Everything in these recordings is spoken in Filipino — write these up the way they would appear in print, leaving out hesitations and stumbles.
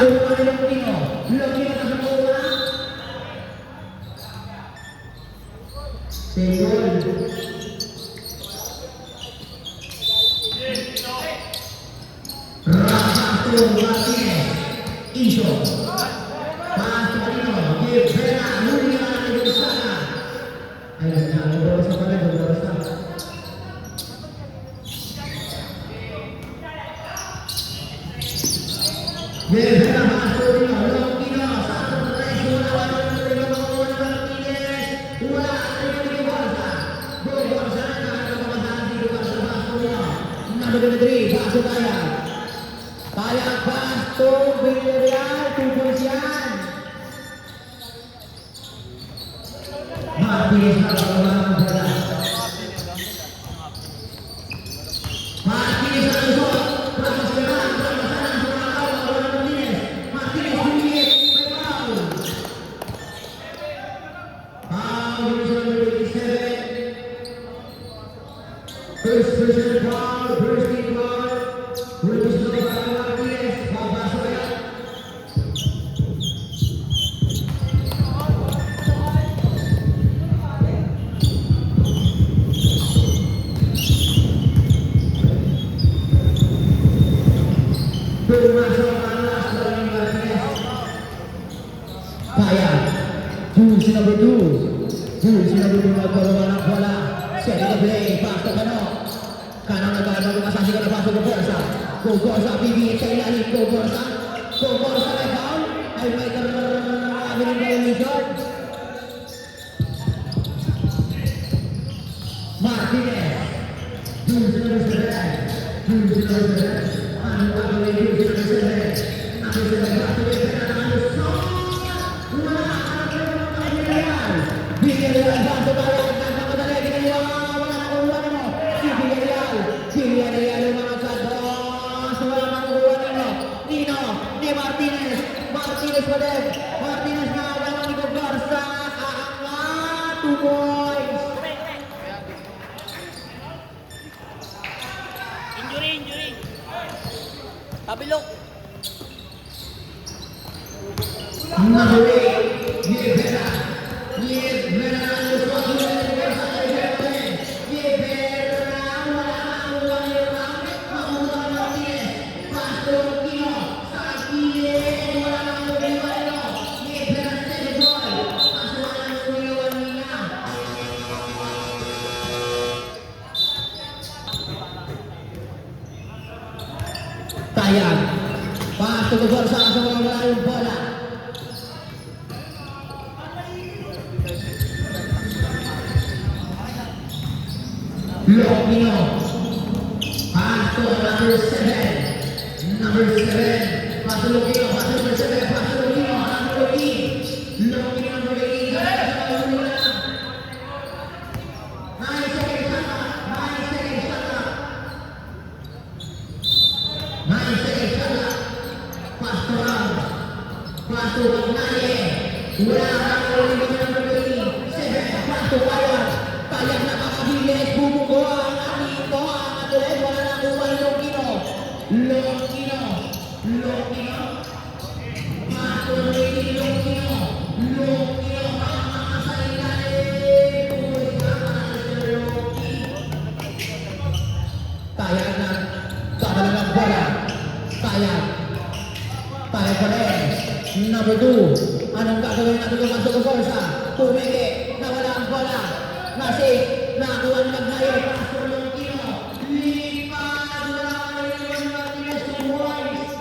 Nakuha ni Longino. Longino na nakuha. Senggol. Rafael Martinez. Iso. Pasto Marino. Gibera. Lunia na Gonzaga. Ayun na. Berbasa pala. Berbasa. Gibera. Pasto Marino. Longino. Satu tres. Wala. Martinez. Wala. Gonzaga na kamahalan dito sa Pasto Marino. Number 3. Pasto Taya. Taya Pasto. Villarreal. 2 points yan. Martinez na kawalan bola. Martinez na lusot. Ramos Kemal. Perapasan ang sumakaw. Kawalan Martinez. Martinez Juliet. May foul. Foul. Division number 27. First person foul. First team foul. Ramos Kemal. Martinez. Babasa kaya. Pumasok ang last ball ni Martinez. Kaya. Jules number 2. Jules number 2 nagkaroon ng bola. Set the play. Pasto Kano. Kano nagkaroon ng asasi ka na pasto ng Gorsa. Go Gorsa. PBH sa ilalim. Go Gorsa. Go Gorsa. May foul. Ay may karami ng violation. Martinez. Jules number 7. Jules number 7. Ano ba ang Jules number 7? Number 7. Pasto ng Pera. Lusot. Wala. Villarreal, Pasto Taya. Nagkamadali. Ginagawa. Wala na kuha mo. Si Villarreal. Villarreal yung mga kados. Wala na kuha nino. Nino. Ni Martinez. Martinez pa din. Martinez na agad ni Garza. Aangat. 2 points. Injury. Tabilok. Number 8. Gibera. Gibera. Lusot. Gibera. Wala na kuha nino. Makuha ng Martinez. Pasto Kino. Sa Kile. Wala na kuha nino. Gibera sa second ball. Pasto wala na kuha nino. Tayag. Pasto ko sa wala yung bola. Longino. Pasto number 7. Number 7. Pasto Longino. Pasto number 7. Pasto Longino. Number 18. Longino number 18. Nice second shot. Nice second shot. Nice second shot. Pasto lang. Pasto Magnaye. Wala na Longino number 18. 7. Pasto Tayag. Tayag na kakabilis. Bumuko ang anito. Ang atuloy. Wala na kuha ni Longino. Longino. Longino. Pasto Longino. Longino. Longino. Ang mga salilalim. Pulis ka na Sir Loki. Tayag na. Kadalang bola. Tayag. Tayag pa rin. Number 2. Anong gagawin natin kung Pasto Gorsa? Tumigi. Nawala ang bola. Nasik. Nakuha ni Magnaye. Pasto Longino. Lipad. Wala ka rin Martinez 2 points.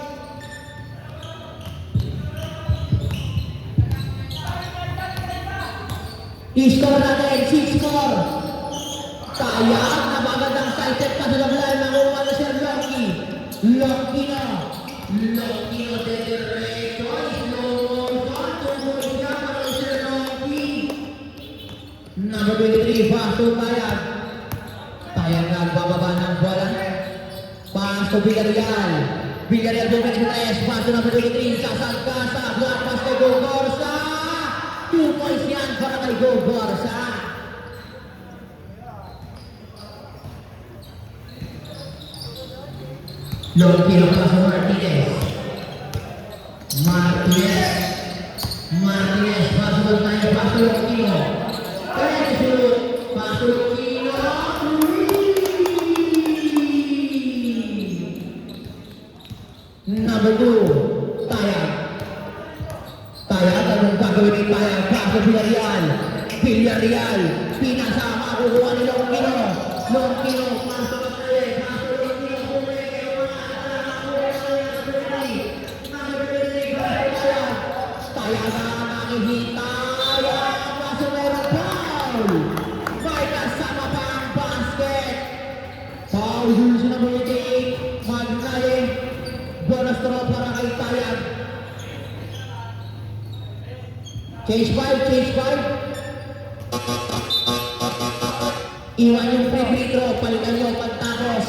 I-score natin. 6-4. Tayag. Napagandang side-step pa sa lablay. Nakuha na Sir Loki. Longino. Longino de derecho. Slow motion. Tumuloy siya para Sir Loki. Number 23. Pasto Tayag. Tayag nagbababa ng bola. Pasto Villarreal. Villarreal bumalik sa taas. Pasto number 23. Sasangka sa block. Pasto Go Gorsa. 2 points yan para kay Go Gorsa. Longino pa sa Martinez. Martinez. Martinez, pasok tayo, pasok Kino. Kaya disulot, pasok Kino. Number 2, Tayag. Tayag, anong gagawin ni Tayag? Pasok Villarreal. Villarreal, pinasa, makukuha ni Longkino. Longkino, pasok tayo, pasok Longkino. Tayag ang nakikita. Pasok meron foul. May kasama pa ang basket. Foul, yun na multi. Magnaye. Bonus throw para kay Tayag. Change 5, change 5. Iwan yung free throw, palitan nyo pagtapos.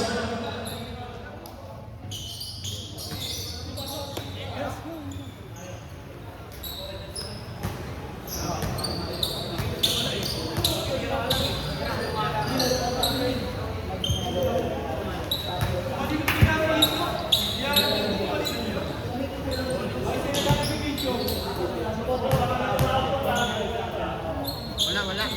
Wala.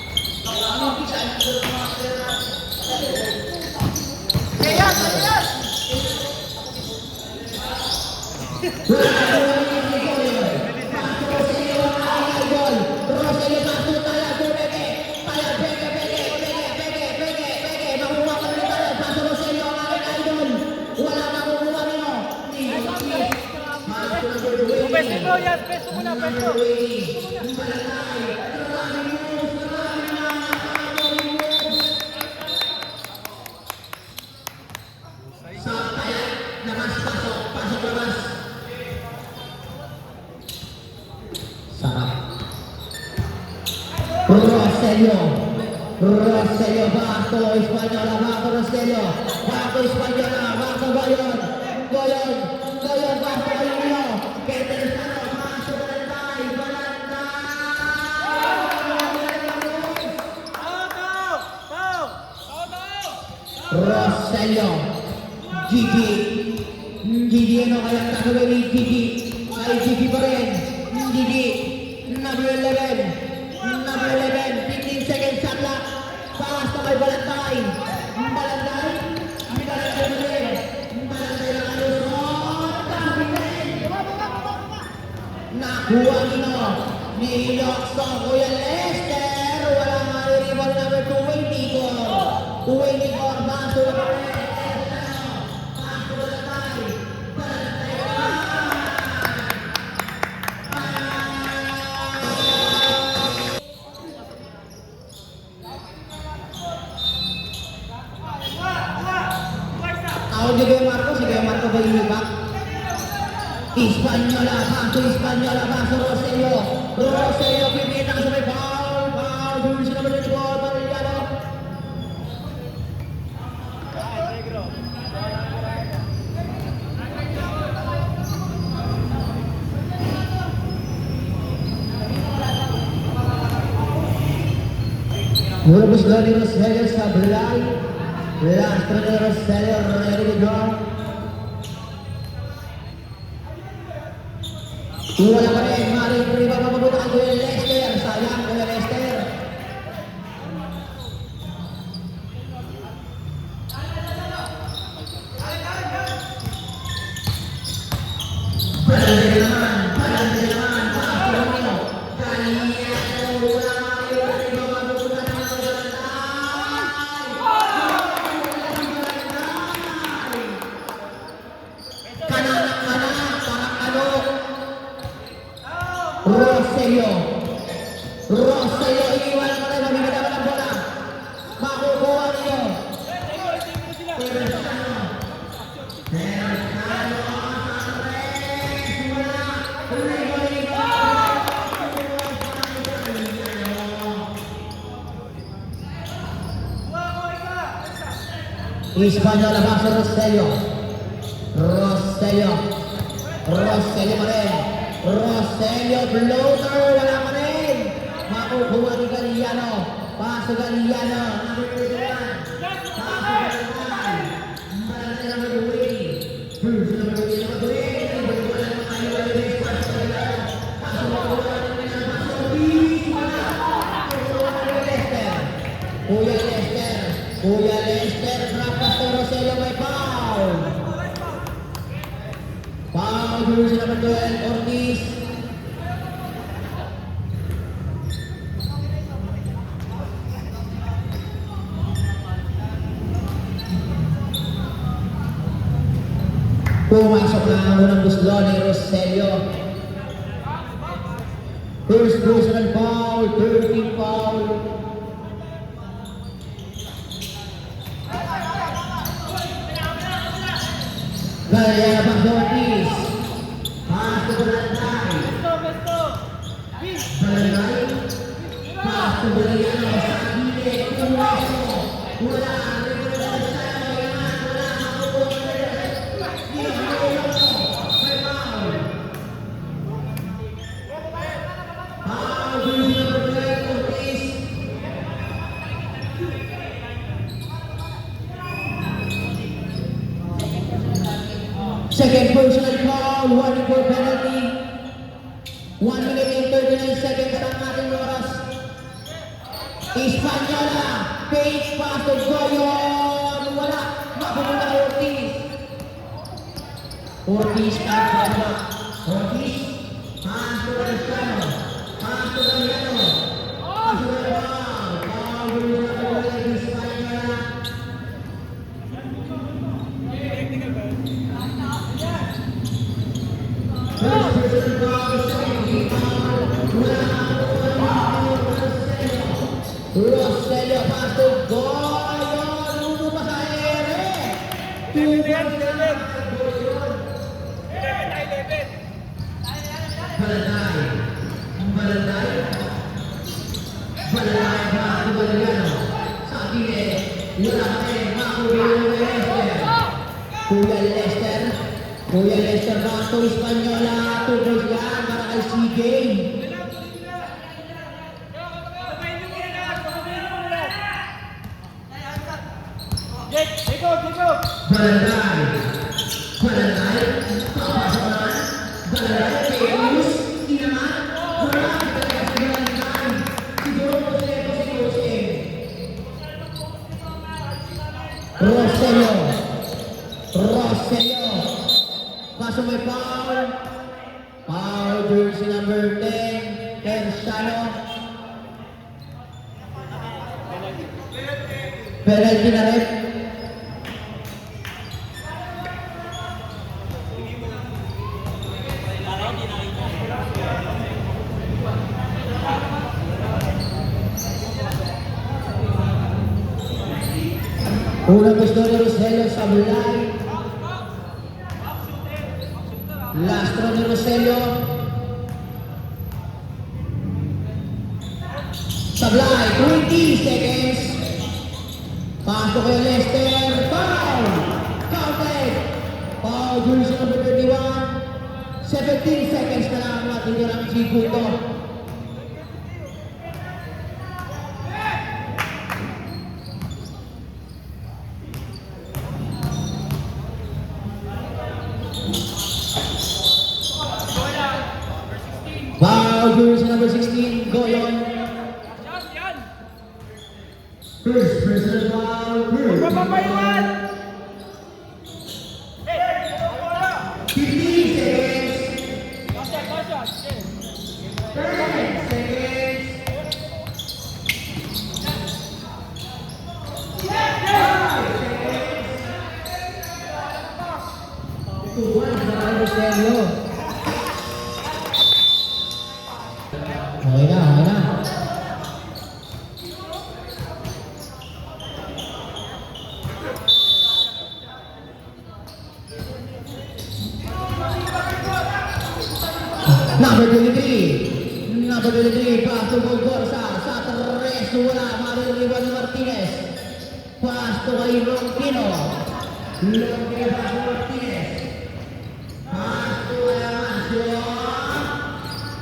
Peso bro, yes, peso muna, peso. Roselio, Bato, Espanyol, Bato, Roselio, Bato, Espanyol, Bato, Goyon, Bato, Ayunio, Petersano, Bato, Roselio, Gigi, ano kaya gagawin ni Gigi? Ay, Gigi pa rin, Gigi, number 11, 15 seconds shot clock. Pass na kay Balantay. Balantay na kalusot. Nakuha ni Locson. Kuya Lester. Wala nga rin rebound number 2, 24. Baso na rin. Baso Balantay. Sige Marco ba yung iba? Hispaniola, paso Roselio, pipita ka sa may foul, dun sila ba yung ball, Barillano. Murabos na ni Roselio sa Belay. Last na ni Roselio, ready to go. Wala pa rin, maaaring priba mapapunta ang Kuya Lester. Sayang, Kuya Lester. Palante naman. Roselio, iwan mo rin, magbibigay ng bola. Makukuha niyo. Espanyol labas sa Roselio pa rin. Roselio, floater, wala pa rin. Makukuha ni Galiano. Paso Galiano. Number 31. Paso Galiano. jersey number 12, Ortiz. Pumasok na ang unang buslo ni Roselio. First personal foul, 13 foul. Kaya pa Ortiz. Pass to Balanday. Balanday. Pass to Balayano sa gilid. Pumasok. Wala. Second personal foul, 1 for penalty. 1 minute and 39 seconds ang ating oras. Espanola, fake pass to Goyon. Wala, mapupunta kay Ortiz. Ortiz, pass to Goyon. Ortiz, pass to Cristiano. Pass to Galiano. Pass to Galiano. Foul, Espanola. Roselio pass to Goyon. Lumo pa sa ere. Balanday. Balanday. Balanday pa to Balayano. Sa gilid. Wala kami. Makuha Kuya Lester. Kuya Lester pa to Espanola. 2 points yan para kay CJ. Balanday. Balanday. Papasok naman. Balanday. Kaius. Hindi naman. Wala. Balanday. Siguro po si Jose. Roselio. Roselio. Kaso may foul. Foul jersey number 10. Cristiano. Penalty na rin. Unang gusto ni Roselio sa Bulay. Last throw ni Roselio. Sablay, 20 seconds. Pasok kay Lester. Foul! Counted! Foul, jersey number 31. 17 seconds na lang ang matitira ng Siguto. Foul, jersey number 16, Goyon. First personal foul, Bird. 15 seconds. 10 seconds. Tuwan sa Roselio. Okay na, okay na. Number 23. Number 23. Pass to Golgorza. Sa tres. Wala. Maririwan ni Martinez. Pass to kay Ronquino. Ronquino pass to Martinez. Pass to kay Amancio.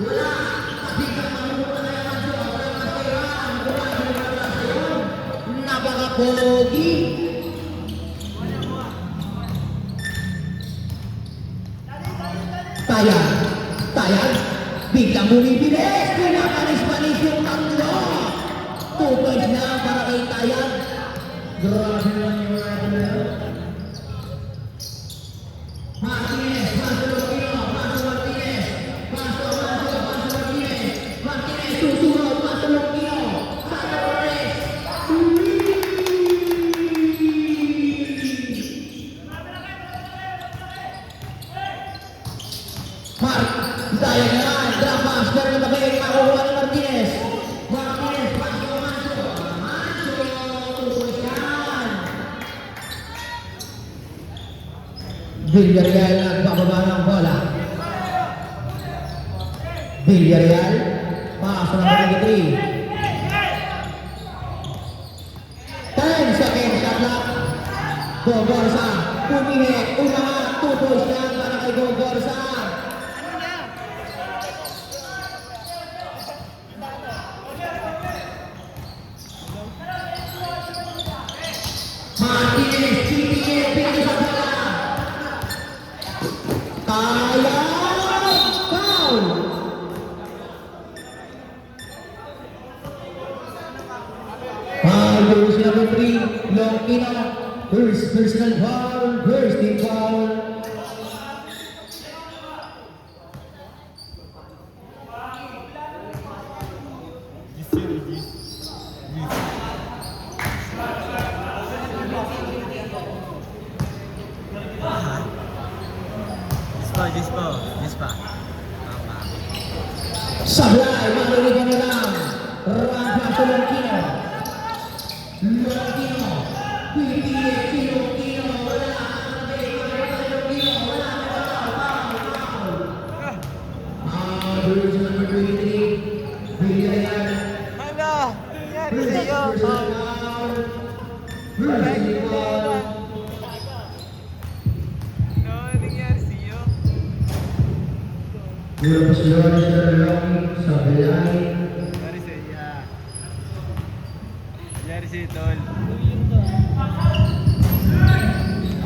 Wala. Kapitang manubukan na Amancio. Napaka-pogi. Tayag. Tayag. Biglang bumibilis. Pinapanis-panis yung tatlo. 2 points na para kay Tayag. Grabe naman yung mga Martinez. Pass to Ronquino. Pass to Sayang naman. Drop pass. Pero nabagay. Makukuha ni Martinez. Martinez. Manso. Manso. Tutos yan. Villarreal nagbababa ng bola. Villarreal. Pass na number 23. 10 seconds shot clock. Gogorza. Puminik. Umangat. Tutos yan para kay Gogorza. Martinez. Pinigil. Pinigil sa bola. Kaya. Foul. Foul. Jersey number 3. Longino. First personal foul. First team foul. Dispa. Sablay, maluligan na lang. Rampa sa Longino. Longino. Pipilit si Longino. Wala. Longino. Wala. Jersey number 23. Villarreal. Ano? Nangyari First sa'yo. personal foul. First team foul. Ano nangyari sa'yo? Puro sila sa Rocky, sa Belay. Nangyari sa'yo. Nangyari sa'yo, tol.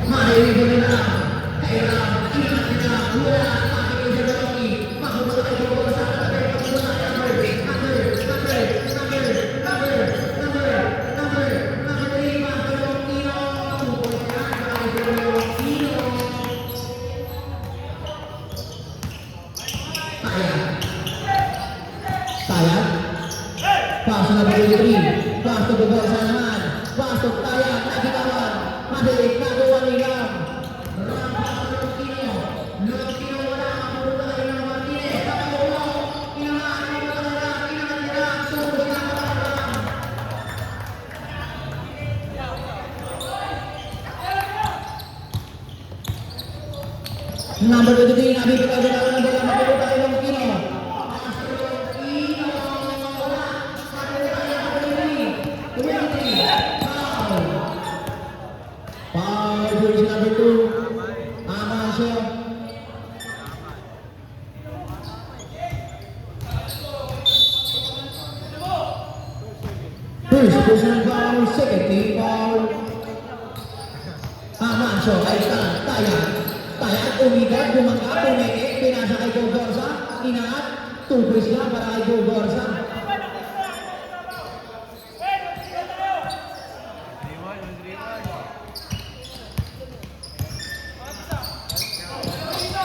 Mahilig ko nila. Kailangan, ilan nila. Wala, makinig sa Rocky. Makukulay ko ko sa number. Number 3, Marco Longino. Tupos na, Marco Longino. Tayag. Pasok na Bigay. Pasok Gogorza naman. Pasok Tayag. Nagitawan. Madilig. Nagawa nila. Rampa sa Longino. Longino wala. Mapupunta kayo ng Martinez. Pakagulo. Inamaan nila. Inamaan nila. Tupos na Martinez. Number 23, nabibigay na ng bola, mapupunta kay Longino. Longino, wala. Mapupunta kay Longino. 23, foul. Foul, jersey number 2. Amancio. First personal foul, second team foul. Amancio, ay Tayag. Tayag, umigad, bumangga, pumikit, pinasa kay Gogorza, inaat, tupis lang para kay Gogorza.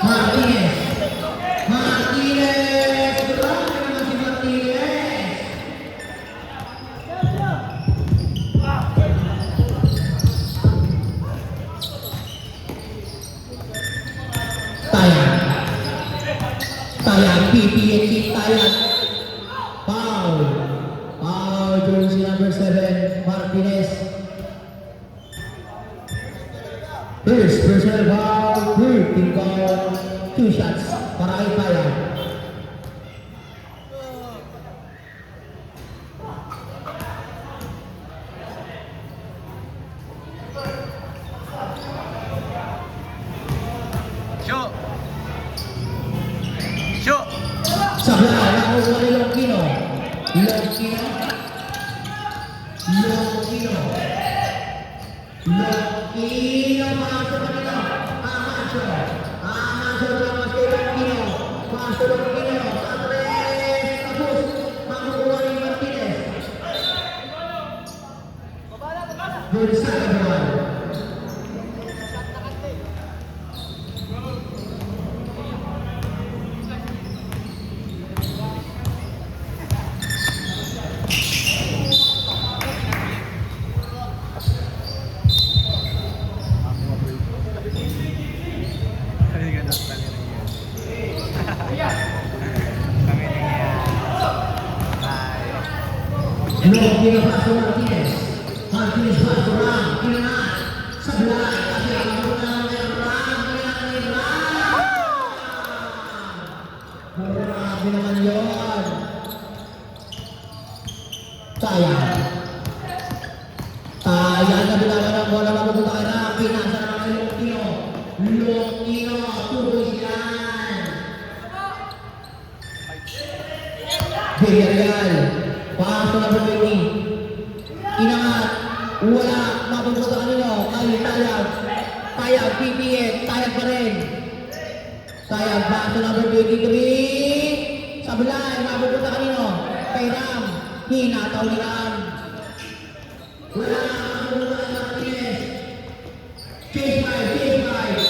Martinez. Martinez. Grabe naman si Martinez. Tayag. Tayag. PPHC Tayag. Foul. Foul. Jersey number 7. Martinez. First personal foul. Third team foul. 2 shots para kay Tayag. Show! Sablay, nakukuha ni Longino. Longino. Longino. Longino, pasok pa nila. Amancio. Amancio, lamas kay Longino. Pasok Longino. Andres, tapos. Makukuha ni Martinez. Good side, everyone. Kami na yan. Bye. Loki na paso Martinez. Martinez paso Ram. Kinanat. Sablay. Kasi ang mga Ram. Grabe naman yun. Sayang. Sayang na binawa ng bola mapupunta kay Ram. Pinasa naman kay Lokino. Lokino. Tuloy yan. Villarreal. Paso na Bertini. Inangat. Wala. Mapupunta kanino. Kay Tayag. Tayag. PPF. Tayag pa rin. Tayag. Paso na Bertini. Sablay. Mapupunta kanino. Kay Ram. Hinataw ni Ram. Wala. Mapupunta kay Martinez. Chase five. Chase five.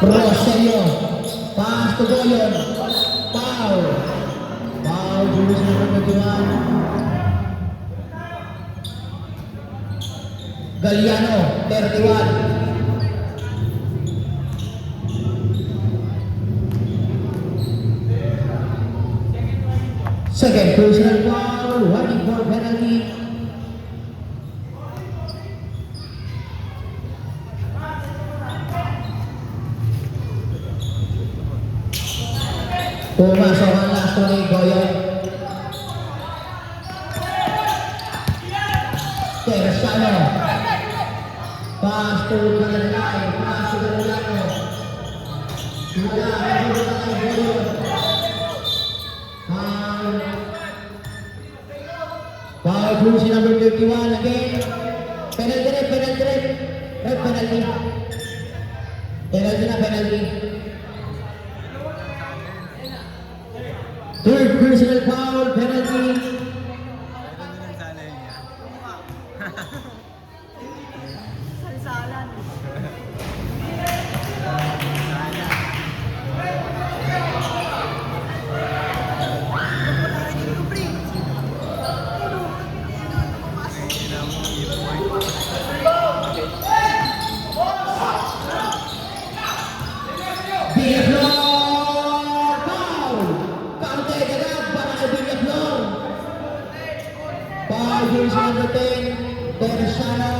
Rogelio. Pass to Goyon. Foul. Foul. Dulu sa pagkatuan. Galliano. 31. Second personal foul. Running for penalty. Pumasok ang last one ni Goyon. Terciano. Pass to Galilay. Pass to Galilano. Wala. Mabubuta kay Goyon. Foul. Foul jersey number 51 again. Penalty red. Penalty red. Red penalty. Penalty na penalty. Third personal foul, penalty. Meron din ang salay niya. Salsalan. Villaflor, foul. Kante agad para kay Villaflor. Foul jersey number 10, Terciano.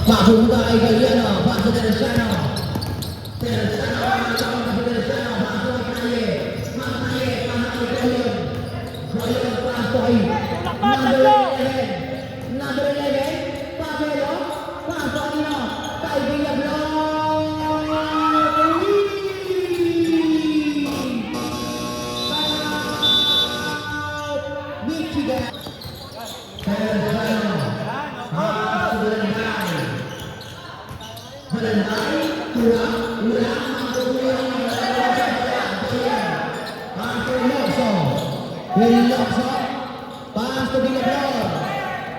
Mapunta kay Galliano, paso Terciano. Terciano, paso Terciano, paso kay Calle. Makaye, paso kay Goyon. Goyon, paso kay number 11, Pabelo, paso kanino, kay Villaflor. Michigan. Terciano. Malanday, kurang, makukulang ang Ilocso. Ilocso, pass to Villaflor.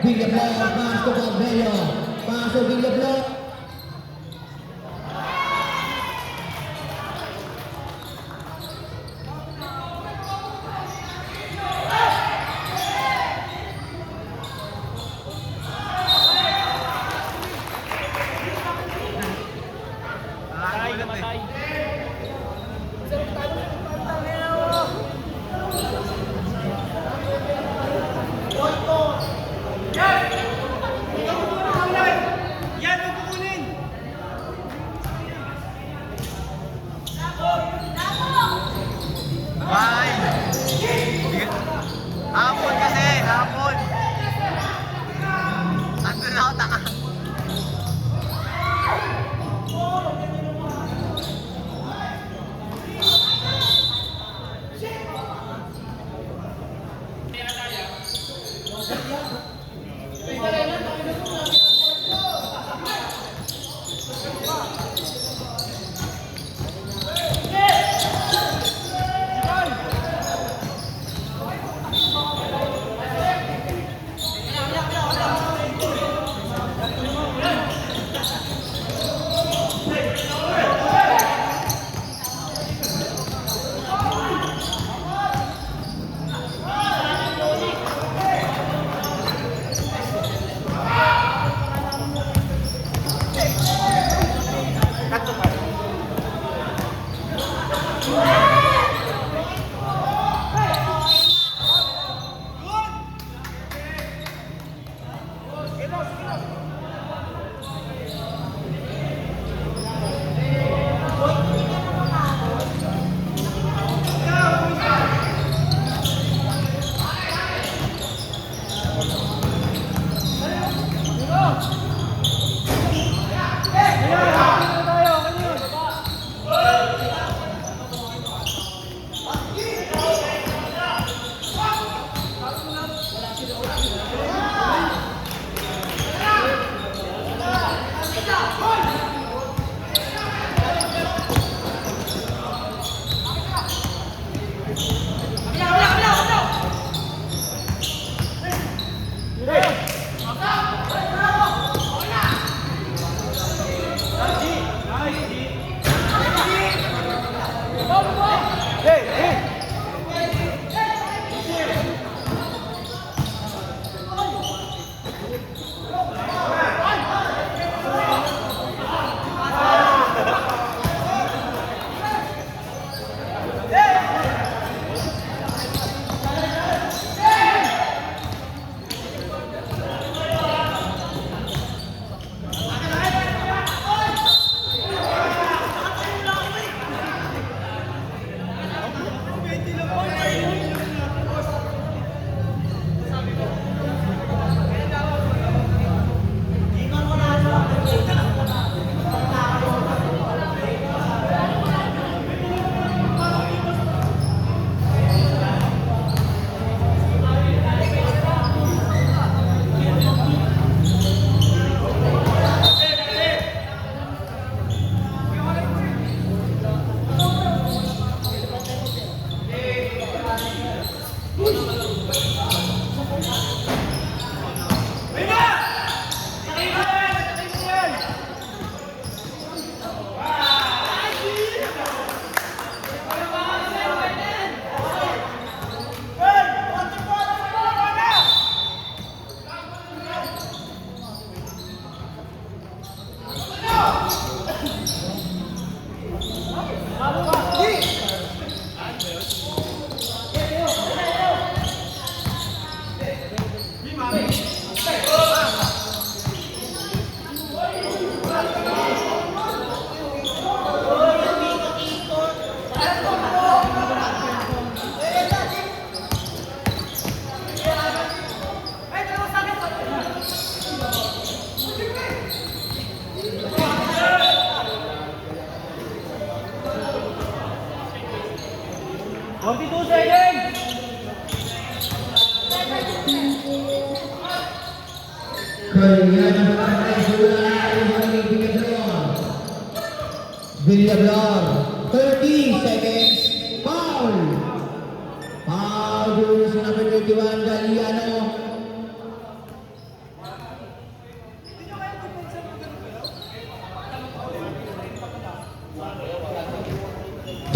Villaflor, pass to Pabelo. Pass to Villaflor.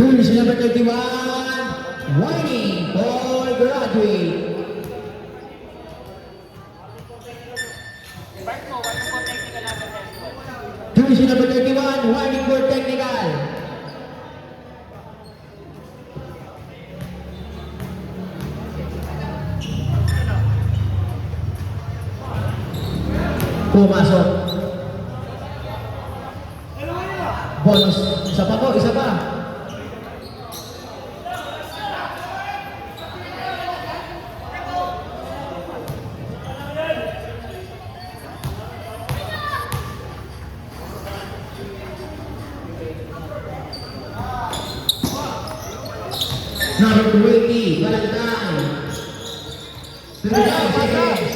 Jersey number 31, whining for graduate. Jersey number 31, whining for technical. Pumasok. Bonus. Isa pa po, isa pa. Number 20, Valentine. 35 seconds.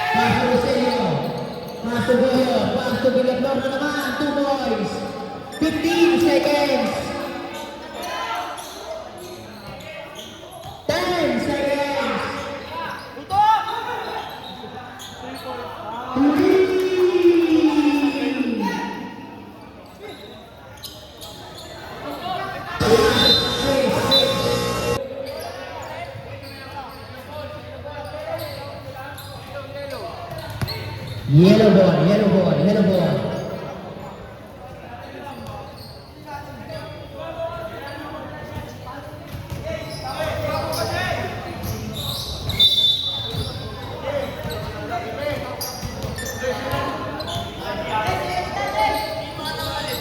Paso Roselio. Paso Goyo. Paso Villaflor na naman. 2 boys. 15 seconds. 10 seconds. 3. Yellow ball, yellow ball, yellow ball.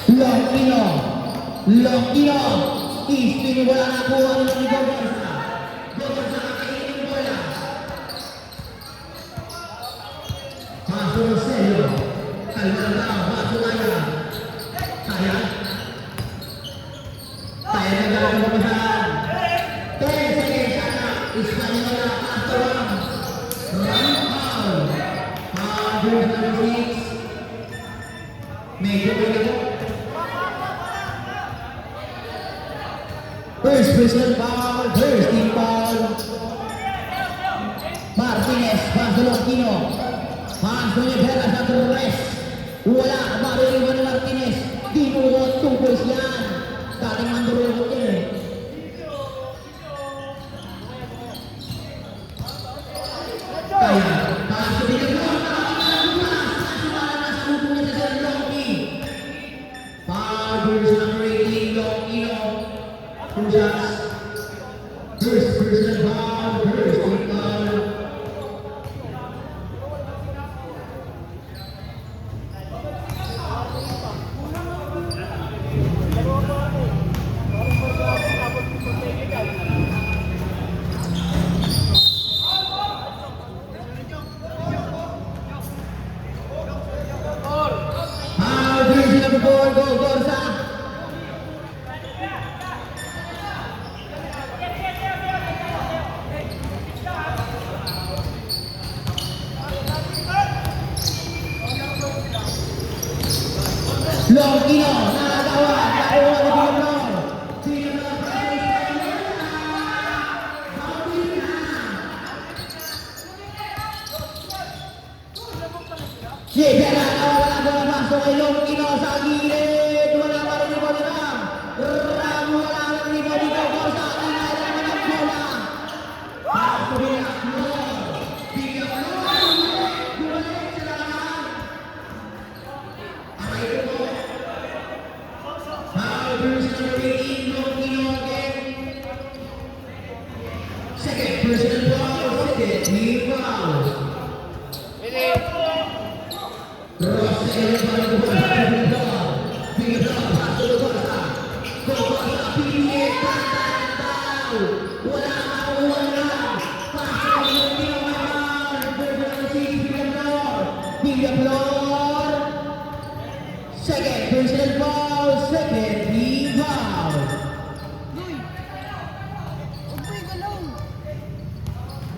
Lokino, Lokino, ispin bola nakuha ng Gogarsa. Gogarsa kakainin bola. Paso Roselio, Calmarao, Paso Laya. Kaya na gano'n ang papasahan. 10 seconds sana, Espanola, Paso Ram. Ram foul. Foul number 6. Medyo may nako. First personal foul, first team foul. Martinez, Paso Lokino. Paso Nievela sa Torres. Wala, maririwan ni Martinez. Dinuot, 2 boys yan. Dating mandurulot yan eh. Kaya, Paso Nievela. Nasa upo niya sa Sir Loki. Foul, first number 18, Lokino. Two shots. First person foul, first team foul. Foul, jersey number 4, go Gorsa. Lokino, nakagawa, nakuha ni Villaflor. Nievela, nawawala bola, pasok kay Lokino sa gilid. Wala pa rin ni Ram. Ram, wala rin ni Bodico. Gorsa, inala naman ang bola. Pasok Villaflor. Villaflor, bumalik sa lahat. Ang ito po. Foul, first number 18, Lokino again. Second personal foul, second team foul. Roselio balik ke bola, Villaflor, Paso Gorsa. Gorsa, pinggir, tahu. Wala makuha lang. Pasok kay Lokino, foul. First number 6, Villaflor. Villaflor. Second personal foul, second team foul.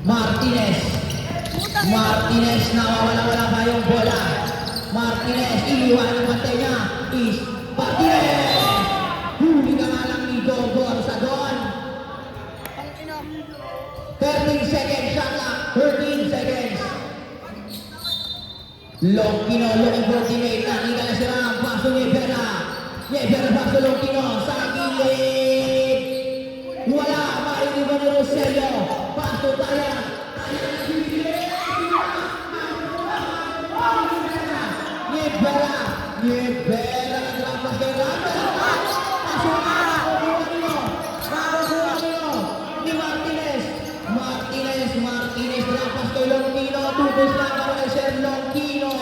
Martinez. Martinez, nawawala-wala pa yung bola. Martinez, iniwan ang bantay niya. Is Martinez. Huli ka nga lang ni Gorsa doon. 13 seconds, shot clock. 13 seconds. Lokino looking for teammate. Nakita na si Ram. Paso Nievela. Never Bartolomeo sa gilid. Wala, mainiwan ni Roselio. Pasto tayo. Nibera nagrampas kay Ramos. Pasuka, kukuha niyo. Makukuha niyo ni Martinez. Martinez rampas kay Longkino. Tubos lang para kay Sir Longkino.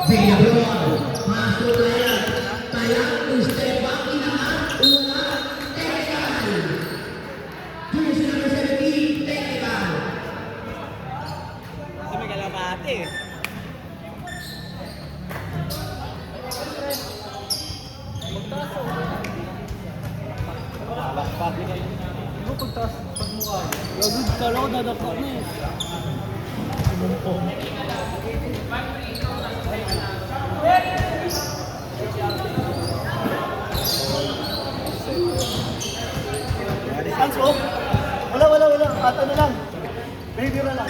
Villarreal, masuk tayang Esteban Inahan, una, teknikal. Tulis na ng 17, teknikal. Kasi may kalapate eh. Kalapate ka yun. Ano pagtaas pagmukha? Gagod, kala ko dadapa na eh. Hands off. Wala. At ano lang. Behira lang.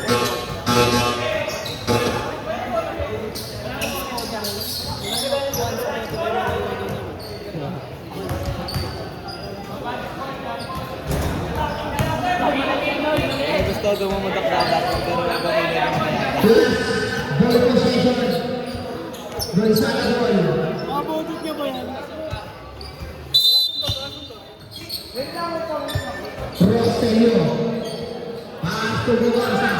Gusto ko gumumadak-dadak pero gawin na rin kaya. Ball possession. Gonzalo Gol. Mabudot niya ba yan? Roselio. Pasto Bugarsa.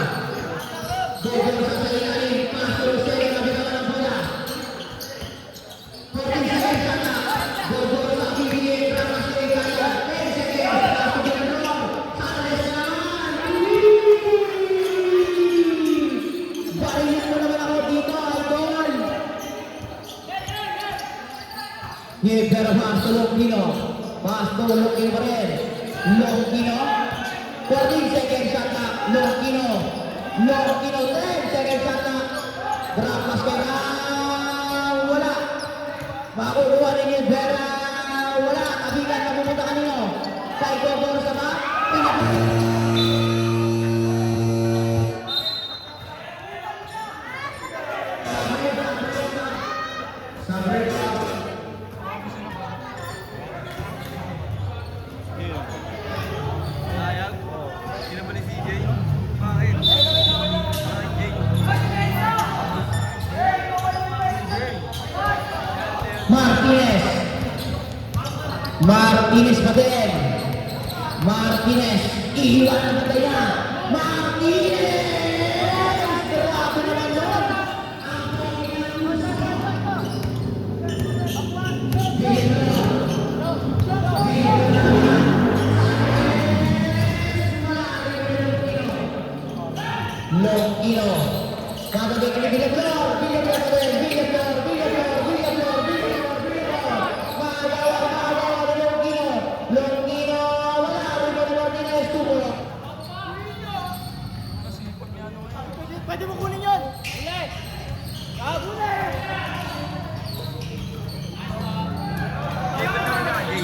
Bugarsa sa ilalim. Pasto Roselio na bitaw ng bola. 40 seconds na. Bugarsa bibigyan. Ramas kay Kaya. 10 seconds. Pasto Bugarsa. Sales naman. Balikin mo naman ako dito, Idol. Never Pasto Longkino. Pasto Longkino pa rin. Longkino. 14 seconds shot na. Longkino. 10 seconds shot na. Rampas kay Ram. Wala. Makukuha rin yung Vera. Wala. Kabigan na pumunta kanino. Kay Gobor sa ba? Sayang. Sino ba ni CJ? Bakit? Martinez pa din. Martinez. Ihiwan ang bataya. Martinez! Grabe naman yun. Longkino. Kakagay ka ni Villaflor. Villaflor pa din. Villaflor. Magawa ni Longkino. Longkino. Wala. Rebound ni Martinez. Tumo. Pwede mo kunin yun. Gago na eh. Tama na kasi.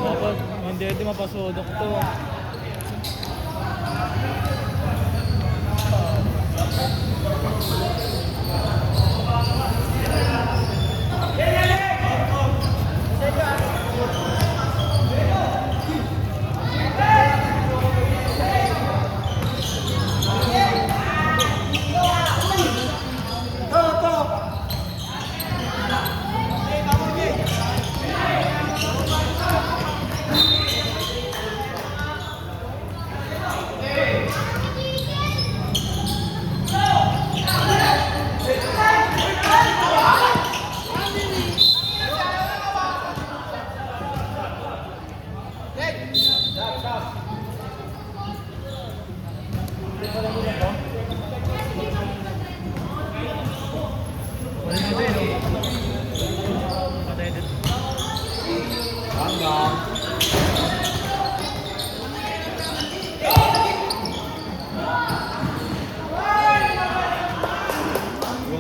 Dapat, hindi mapasodok to. Yung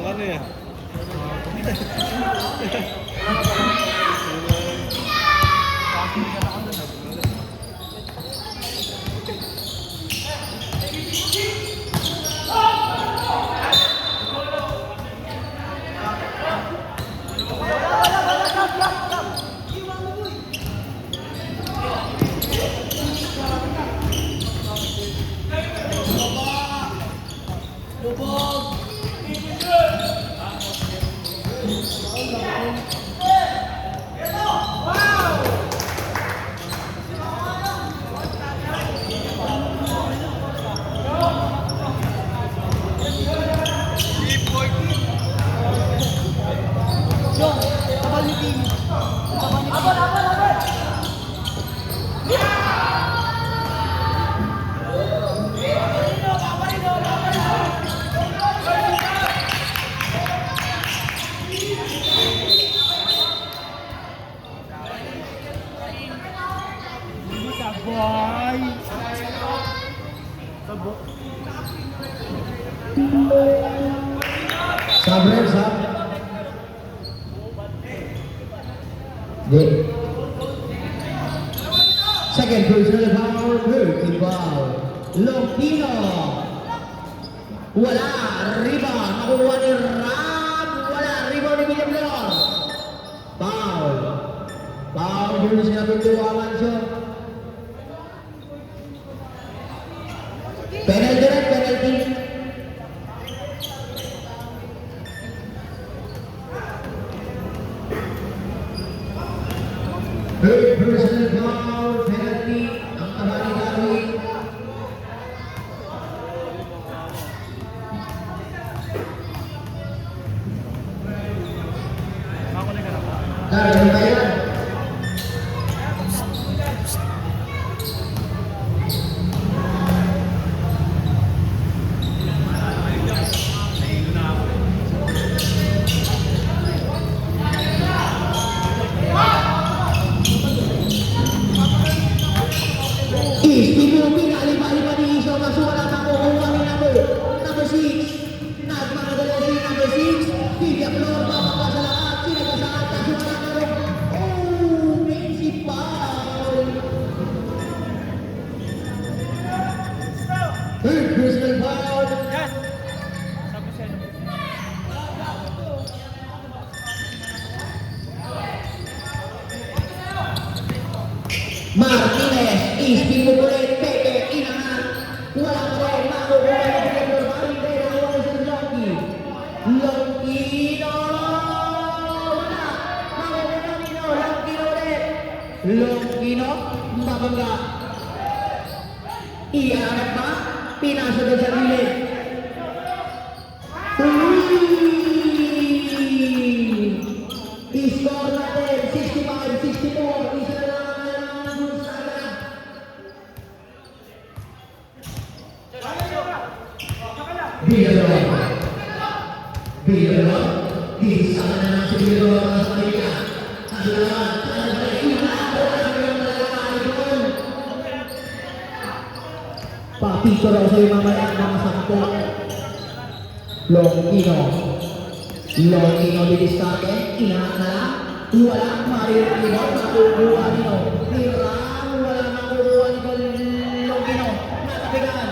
ano yan? Sabay! Sabo. Sabre, sab. Di. Second personal foul, third foul. Longpino. Wala, rebound. Nakuha ni Ram. Wala, rebound ni William Lor. Foul. Foul dulu sa pintuan Mansur. Penalty rin, penalty. Third personal foul, penalty. Ang kabali Darwin. Darwin ba yan? Istibo, pinalima-lima ni Iso, kaso wala makukuha ni number 6. Nagmamagali si number 6. William Lor, bababa sa lahat. Sinagasaan, kaso wala naman. Oh, principal. Third personal foul. Yan! Sabi sa'yo. Martinez, istibo ulit, Pepe, inangat. Wala pa rin, makukuha ni William Lor. Marinde, nakuha ni Sir Loki. Longkino! Wala! Makukuha ni Longkino ulit. Longkino, mabangga. Iangat pa, pinasa doon sa gilid. I-score natin, 65-64. Isa na lang ang Gonzaga. Villalobos. Villalobos. Isa na lang si Villalobos sa kanya. Kasalan, kasalan, inako na yung malalakay doon. Papito raw sa'yo mamaya ang mga sakto. Longkino. Longkino didiskarte, inaak na lang. Wala, maririnig, makukuha nyo. Hirang, wala makukuha nyo. Longkino, natapigan.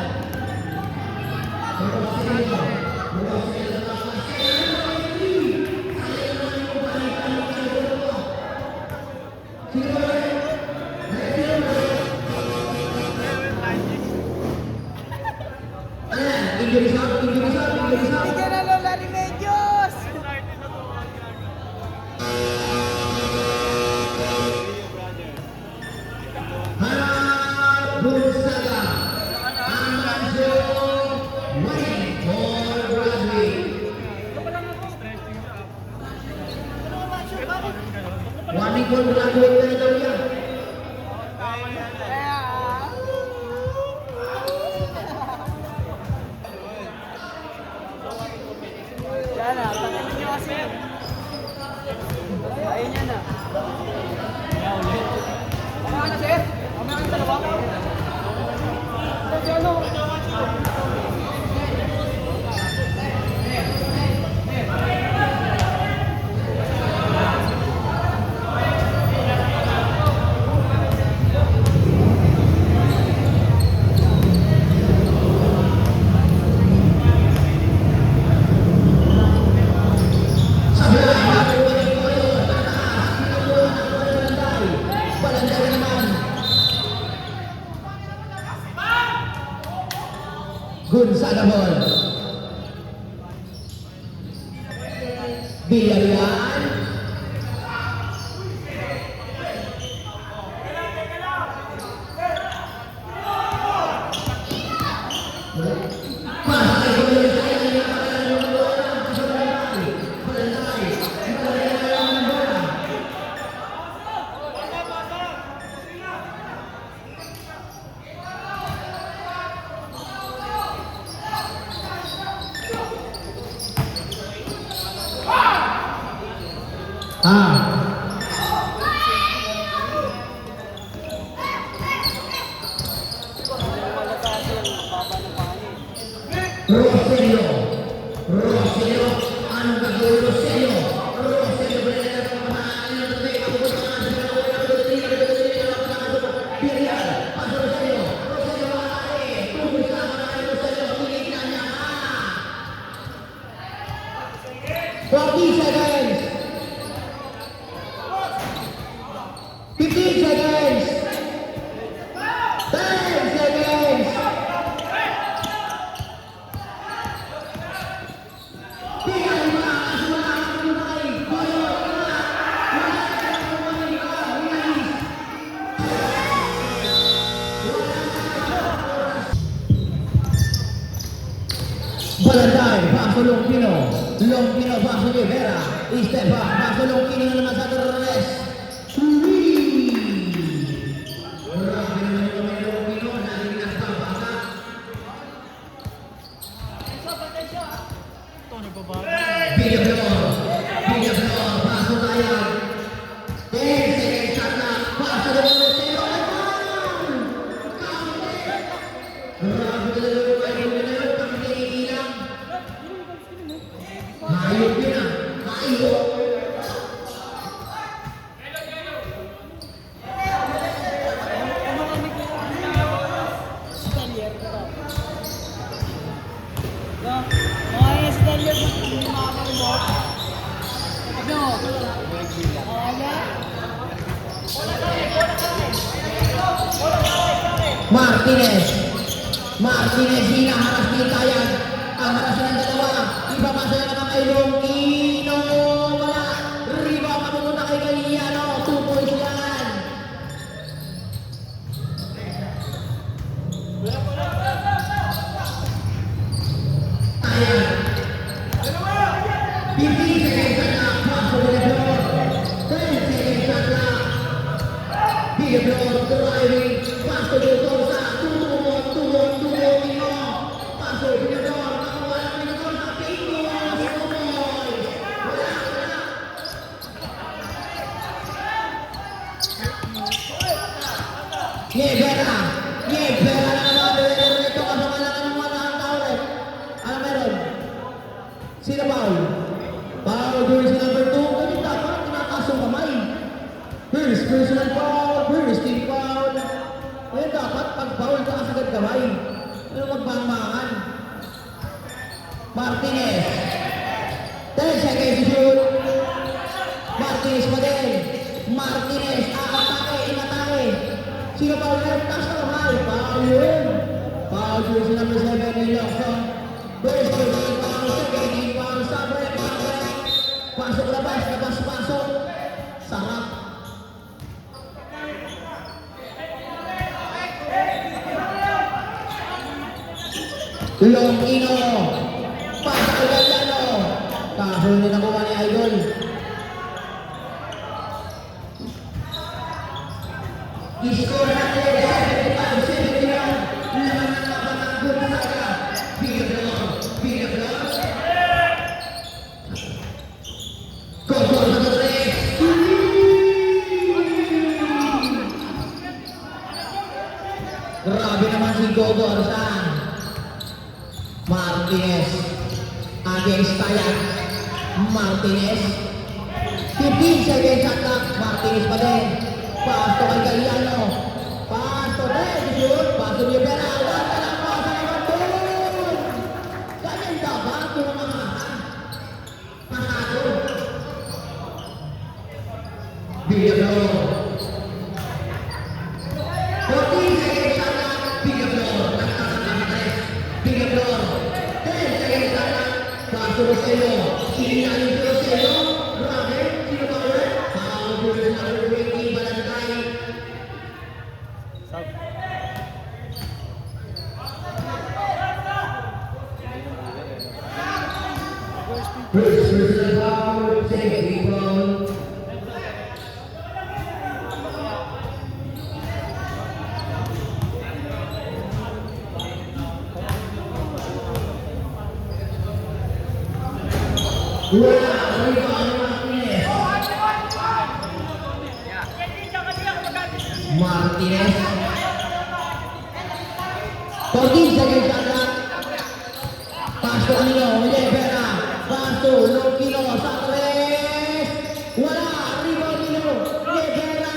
Ito ba si Rino? Mula sa kanya na tama. Sino naman yung kumalitan ng kanya mo? Sino ba rin? Sino ba rin? Ayan, injury sub, injury sub, injury sub. Bigyan na lang Larry Medios! Hanap Gonzaga. Ang Manso, winning for Bradley. 1 for Bradley na daw yan. Yan na, tangin niyo sir. Ayun yan na. Kaya ulit. Tama na, sir. Tama na, dalawa. Kasi ano? Balanday naman. Gonzaga ball. Villarreal. Rogelio. Rogelio. Anong gagawin Rogelio? Rogelio benar-benar pemain yang terbaik. Aku bersemangat dengan orang yang Villarreal. Pasal Rogelio. Rogelio lari. Tunggu sama dengan Rogelio. Pilihannya. 40 seconds. 15 seconds. 10 seconds. Balanday, baso Longpino. Longpino, baso Rivera. Esteban, baso Longpino na naman sa Torres. Grabe naman yung mga Longpino. Lagi nagpapasa. Villablor. Villablor, baso Ryan. 10 seconds shot na. Baso Rosero. Grabe talaga yung mga Longpino. Hayop yun ah. Hayop. Stalier ka ba? Mga yung stalier na kumakakal mo. Ano? Wala. Martinez. Martinez hinaharas ni Tayan. Ang haras ng dalawa. Iba pa sila naman kay Longpino. Wala. Riba mapupunta kay Galiano. 2 points yan. Tayan. 15 seconds shot na. Paso Villablor. 10 seconds shot na. Villablor driving. Paso Villarreal. Tubo Pino. Paso Villablor. Nakuha ng Villablor sa Pino. Sumoy. Wala. Nievera. Nievera na naman. Ito kasama lang ng mga tao rin. Ano meron? Sino Paul? Paul, jersey number 2. Ganun dapat, tinakasong kamay. Here's personal foul. Here's team foul. Ngayon dapat, pag foul ka agad kamay. Ano magbangbangan? Martinez. 10 seconds to shoot. Martinez pa din. Martinez, atake, inatake. Sino foul na? Taas na kamay. Foul yun. Foul jersey number 7 ni Lawson. First team foul, second team foul, sabre, pasok labas, pasok. Sarap. Longpino. Pasa kay Galiano. Kaso hindi nakuha ni Idol. I-score natin 75-71. Laman ng laban ng Gonzaga. Villablor. Villablor. Bogorsan. Martinez against Tayag. Martinez. 15 seconds shot clock. Martinez pa din. Pasto kay Galliano. Pasto din. Shoot. Pasto niya pera. Wala lang pa sa naman doon. Ganyan dapat yung mga pasado. Villagro. 14 seconds shot clock. Villagro. Nagkakasama. Villagro. 10 seconds shot clock. Pasto Rosello. Sininayin si Rosello. Grabe. Sino ba ulit? Paolo na Ricky Balantay. First personal foul, second foul. Wala, rebound Martinez. Martinez. 14 seconds shot. Pasto Anilo, Olivera. Pasto, Lokino, sa tres. Wala, rebound Nilo. Olivera,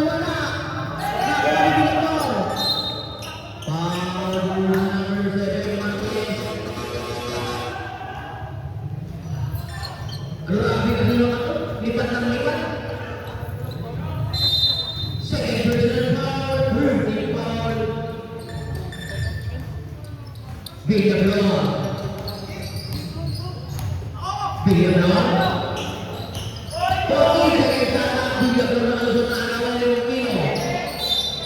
wala. Nakuha ni Victor. Foul number 7, Martinez. Grabe ka Nilo. Lipat ng lipat. Second personal foul, third foul. Villagro. Villagro. 14 seconds shot clock. Villagro na kalusot na arawan ni Rufino.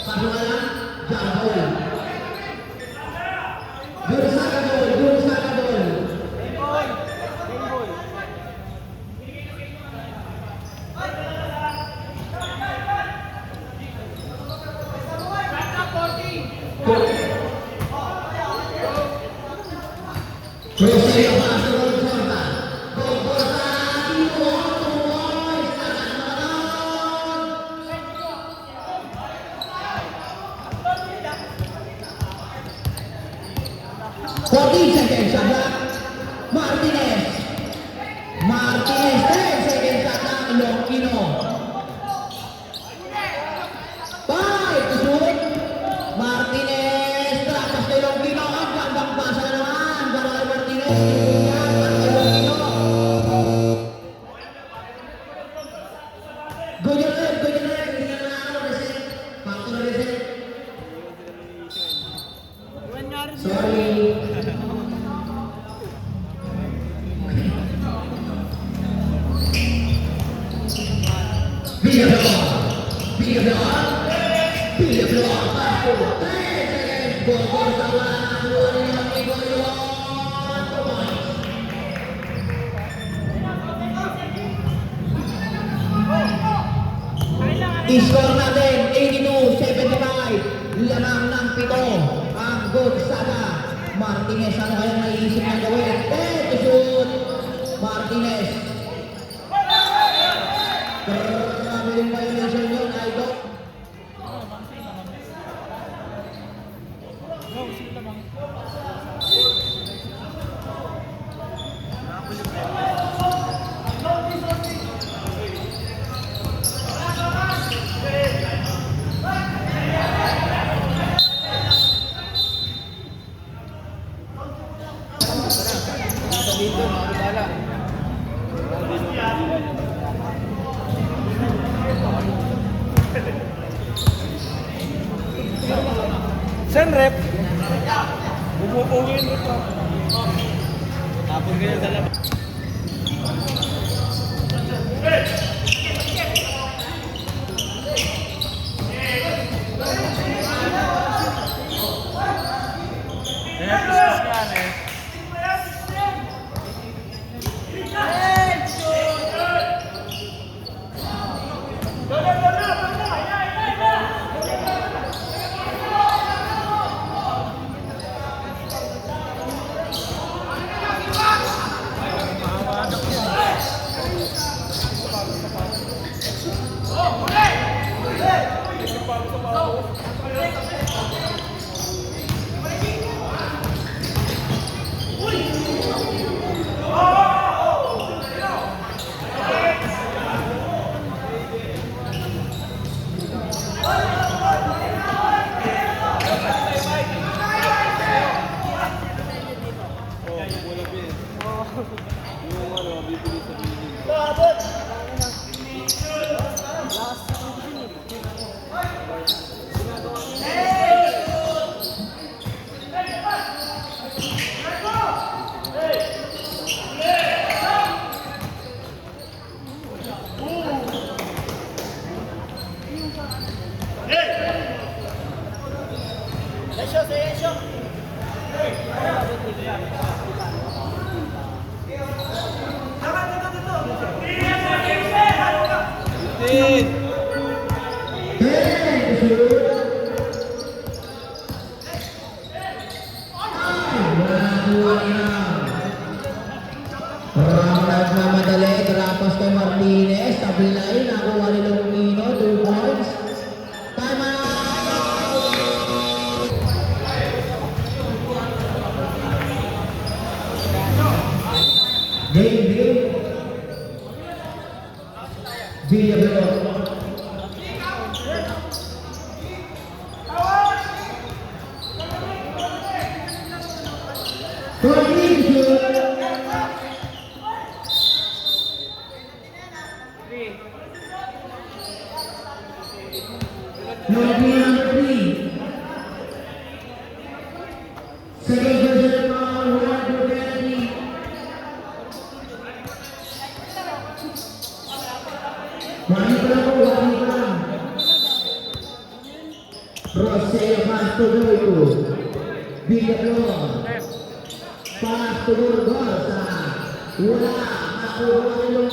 Paso nga lang, jump ball. Dursaka ball, Dursaka ball. Rosello paso Bogorsan. Bogorsan, tumuhon, takas naman. 14 seconds shot clock. Martinez. Martinez, 10 seconds shot clock. Lokino. 5 to shoot. Martinez, trapas kay Lokino. Ang gandang pasa na naman. Para kay Martinez. Yan, para kay Lokino. Good job, Red. Good job, Red. Hindi na ako reset. Factor na reset. Sorry. Villagro. Villagro. Villagro. Paso. 3 seconds. Bogorsan wala na nakuha ni Amigo yun. 2 points. I-score natin 82-75. Lamang ng 7 ang Gonzaga. Martinez, ano kayang naiisip niyang gawin? To shoot. Martinez. Grabe yung violation yun, Idol. Saan rep? Bubupugin rep lang. Tapos ganyan sa labas. yung ano, bibili sa piling. Babot! Last na ako din eh. Lesyo, sa Lesyo! Din! Nagmamadali, trapas kay Martinez, tabilay, nakuha ni Longino, 2 points. Time out! Game. Villarreal. Second version foul, one to penalty. Wani pa lang. Roseo pass to Goito. Villarreal. Pass to Gorgosa. Wala. Nakuha nilo.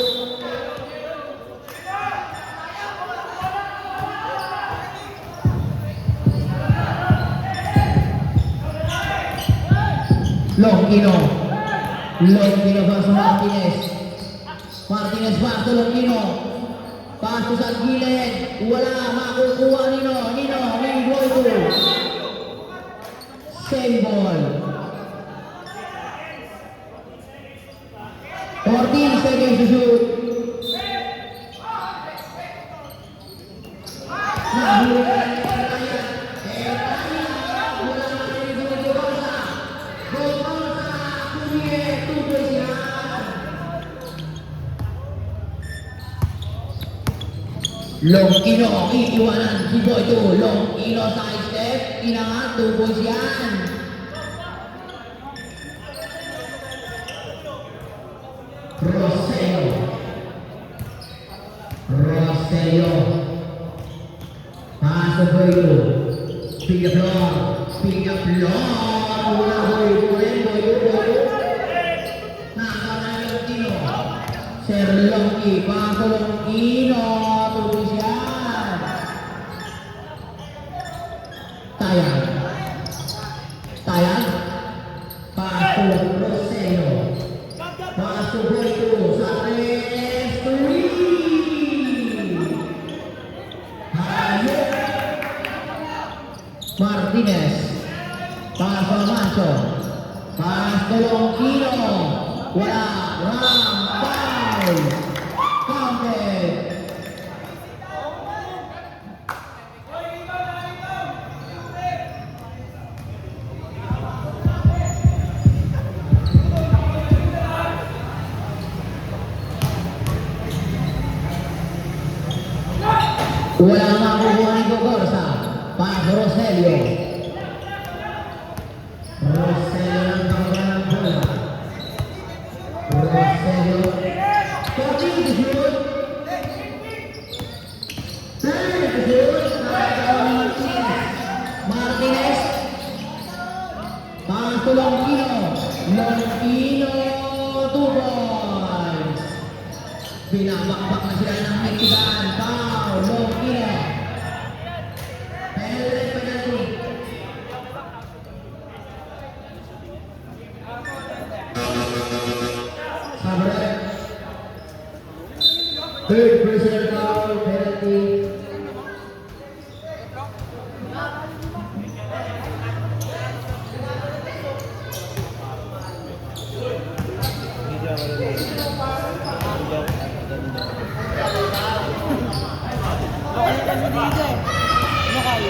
Longino versus Martinez. Martinez pass to Longino. Pass to sa gilid. Wala makukuha Nino Goito. Same ball. 14 seconds to shoot. Longino, iiwanan si Goito. Longino side step, inangat, 2 points yan. Roseo. Pass to Goito. Pick up long. Wala Goito. Nakaka na Longino. Sir Longki, pass to Longino. Tayang. Pass to Roseo. Pass to Goito. Sa 3. Martinez. Pass to Manso. Pass to Longino. Wala. Foul. Counted. Wala makukuha ni Gogorza. Pass to Roselio. Roselio ng pangkalang bola. Roselio. 14 to shoot. 10 to shoot. Martinez. Pass to Longino. Longino, 2 points. Binabakbak na sila ng Mexican. Foul, Longino. Penalty. Sabre. Third personal foul, penalty. Ano kasi dito eh? Ano kayo?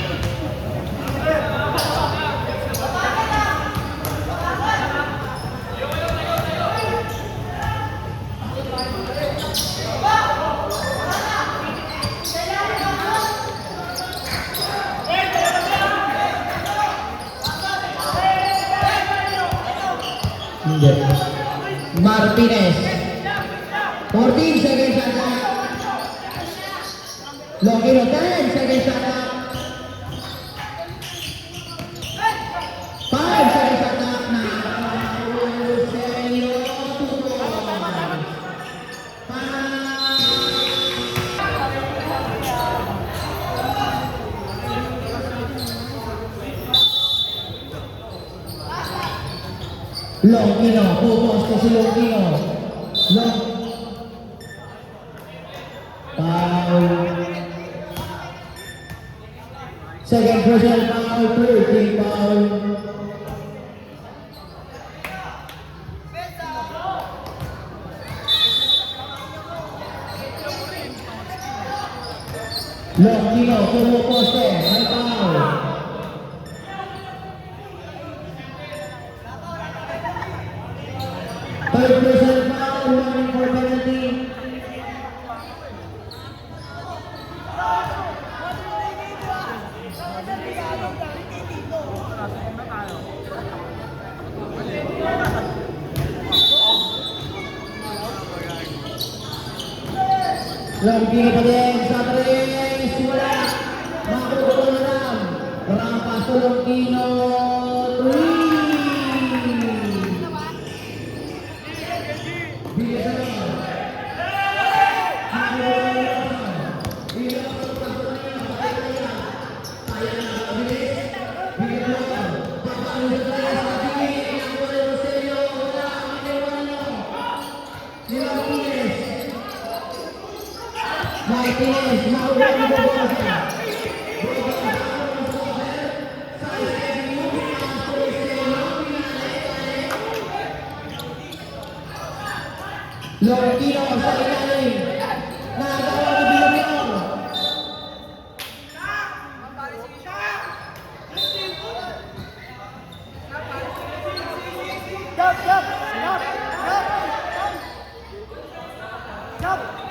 Martinez. 14 seconds shot clock. Lokino, 10 seconds shot clock. 5 seconds shot clock. Nakakahulog Sergio Tutor. 5. Lokino, puposte si Lokino. Foul. Second personal foul, third team foul. Lokino, puposte, may foul. Third personal foul, running for penalty. Lokino pa din sa tres, wala. Makukuha na lang. Rampas to Lokino, 3. Bilisan lang. Martinez, makuha ni Bobosa. Lokino sa ilalim. Nagawa ni Villamor. Jump, jump, jump, jump, jump.